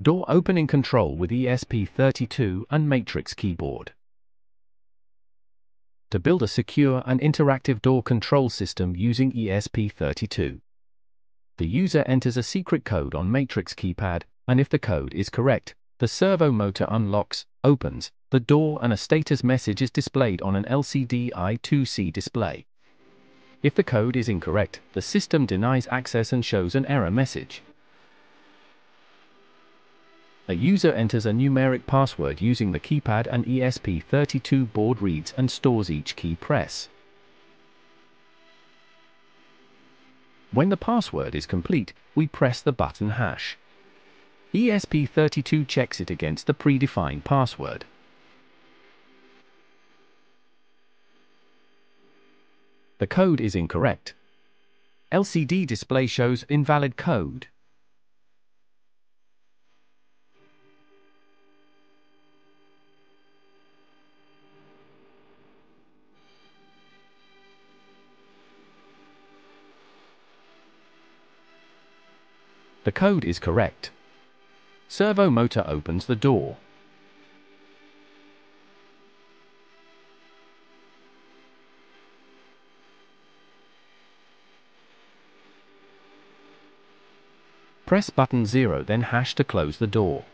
Door opening control with ESP32 and matrix keyboard. To build a secure and interactive door control system using ESP32. The user enters a secret code on matrix keypad, and if the code is correct, the servo motor unlocks, opens the door, and a status message is displayed on an LCD I2C display. If the code is incorrect, the system denies access and shows an error message. A user enters a numeric password using the keypad, and ESP32 board reads and stores each key press. When the password is complete, we press the button hash. ESP32 checks it against the predefined password. The code is incorrect. LCD display shows invalid code. The code is correct. Servo motor opens the door. Press button 0, then hash to close the door.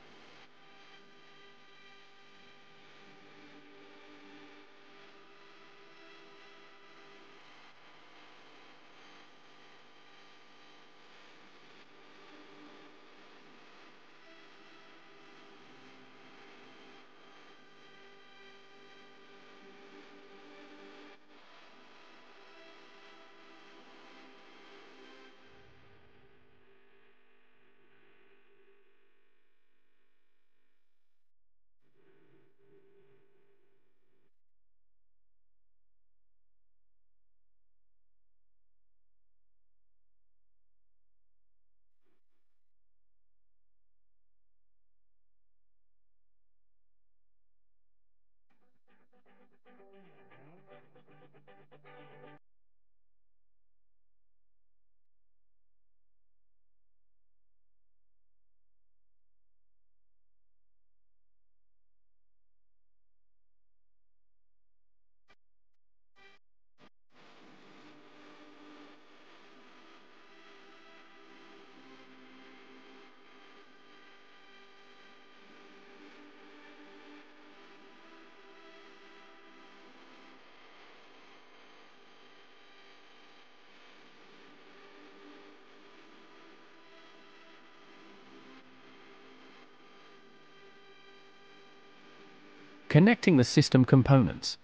Connecting the system components.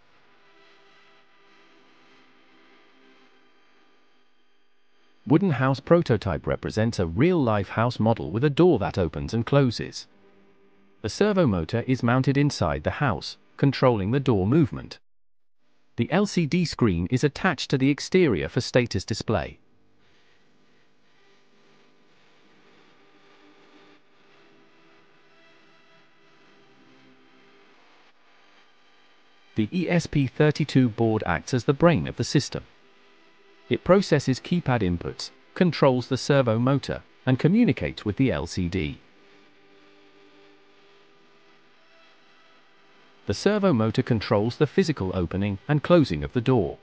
Wooden house prototype represents a real-life house model with a door that opens and closes. The servo motor is mounted inside the house, controlling the door movement. The LCD screen is attached to the exterior for status display. The ESP32 board acts as the brain of the system. It processes keypad inputs, controls the servo motor, and communicates with the LCD. The servo motor controls the physical opening and closing of the door.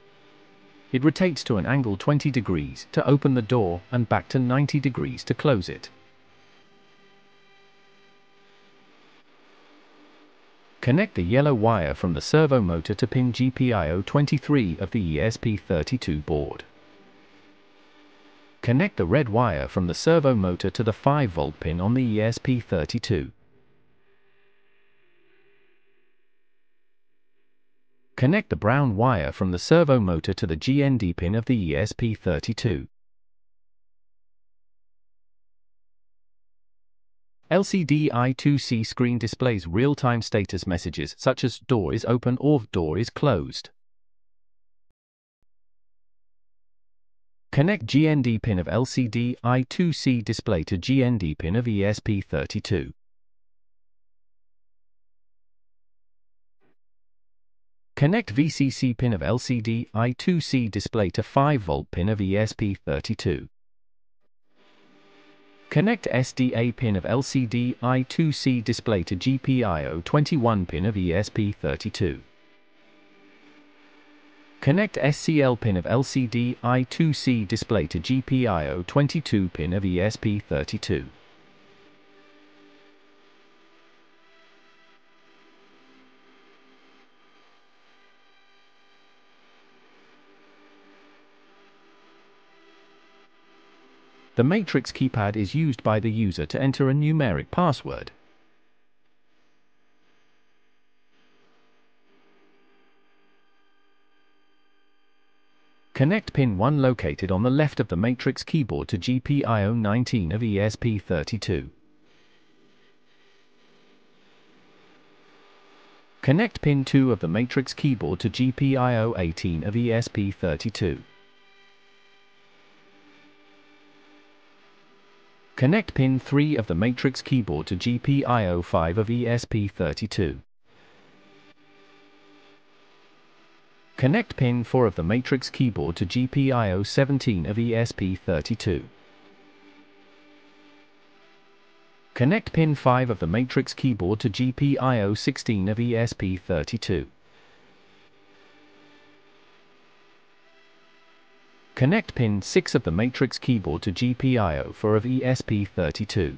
It rotates to an angle 20 degrees to open the door and back to 90 degrees to close it. Connect the yellow wire from the servo motor to pin GPIO23 of the ESP32 board. Connect the red wire from the servo motor to the 5-volt pin on the ESP32. Connect the brown wire from the servo motor to the GND pin of the ESP32. LCD I2C screen displays real-time status messages such as door is open or door is closed. Connect GND pin of LCD I2C display to GND pin of ESP32. Connect VCC pin of LCD I2C display to 5-volt pin of ESP32. Connect SDA pin of LCD I2C display to GPIO 21 pin of ESP32. Connect SCL pin of LCD I2C display to GPIO 22 pin of ESP32. The matrix keypad is used by the user to enter a numeric password. Connect pin 1 located on the left of the matrix keyboard to GPIO 19 of ESP32. Connect pin 2 of the matrix keyboard to GPIO 18 of ESP32. Connect pin 3 of the matrix keyboard to GPIO 5 of ESP32. Connect pin 4 of the matrix keyboard to GPIO 17 of ESP32. Connect pin 5 of the matrix keyboard to GPIO 16 of ESP32. Connect pin 6 of the matrix keyboard to GPIO 4 of ESP32.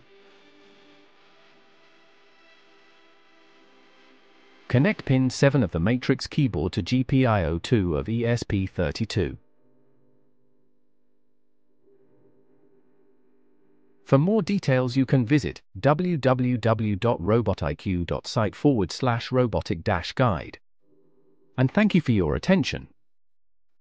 Connect pin 7 of the matrix keyboard to GPIO 2 of ESP32. For more details you can visit www.robotiq.site/robotic-guide. And thank you for your attention.